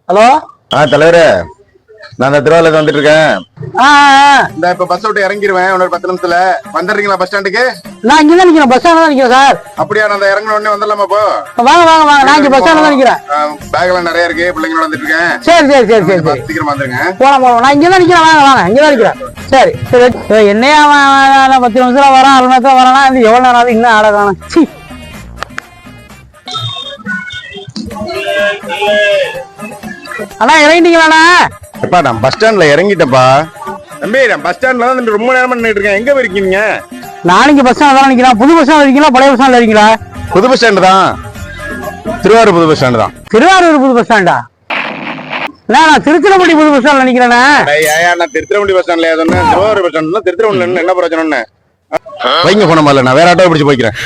Hello தலைவரே, நான் அந்த திருவாரூர்ல வந்துட்டு இருக்கேன். இந்த இப்ப பஸ் விட்டு இறங்கிடுவேன் ஒரு 10 நிமிஷத்துல. வந்துடுறீங்களா பஸ் ஸ்டாண்டுக்கு? நான் இங்கதான் நிக்கிறேன், பஸ் ஸ்டாண்ட்ல தான் நிக்கிறேன் சார். அப்படியா? நான் இறங்கின உடனே வந்துடலாமா? இப்போ வாங்க வாங்க வாங்க, நான் இங்க பஸ் ஸ்டாண்ட்ல தான் நிக்கிறேன். பேக் எல்லாம் நிறைய இருக்கு, பிள்ளைங்களோட வந்துட்டு இருக்கேன். சரி சரி சரி சரி சரி, சீக்கிரமா வந்துருங்க. போலாம் போலாம், நான் இங்கதான் நிக்கிறேன். வாங்க வாங்க, இங்கதான் நிக்கிறேன். சரி சரி. என்னையா 10 நிமிஷத்துல வரான், 1 மணி நேரத்துல வரானா? இது எவ்வளவு நேரம் ஆகுது இன்னும் ஆட காணோம். சீ. அண்ணா இறங்கிட்டீங்களாண்ணா? எப்பா நான் பஸ் ஸ்டாண்ட்ல இறங்கிட்டப்பா. தம்பி, நான் பஸ் ஸ்டாண்ட்ல தான் ரொம்ப நேரமா நின்னுட்டு இருக்கேன். எங்க போயிருக்கீங்க? நாளைக்கு பஸ் ஸ்டாண்ட் தான் நிக்கிறேன். புது பஸ் ஸ்டாண்ட் இருக்கீங்களா, பழைய பஸ் ஸ்டாண்ட்ல இருக்கீங்களா? புது பஸ் ஸ்டாண்ட் தான், திருவாரூர் புது பஸ் ஸ்டாண்ட் தான். திருவாரூர் புது பஸ் ஸ்டாண்டா? நான் திருச்சிராப்பள்ளி புது பஸ் ஸ்டாண்ட்ல நிக்கிறேண்ணா. நான் திருச்சிராப்பள்ளி பஸ் ஸ்டாண்ட்ல சொன்னேன், திருவாரூர் பஸ் ஸ்டாண்ட். திருச்சிராப்பள்ளி என்ன பிரச்சனை? வைங்க போன மாதிரி, நான் வேற ஆட்டோ பிடிச்சு போய்க்கிறேன்.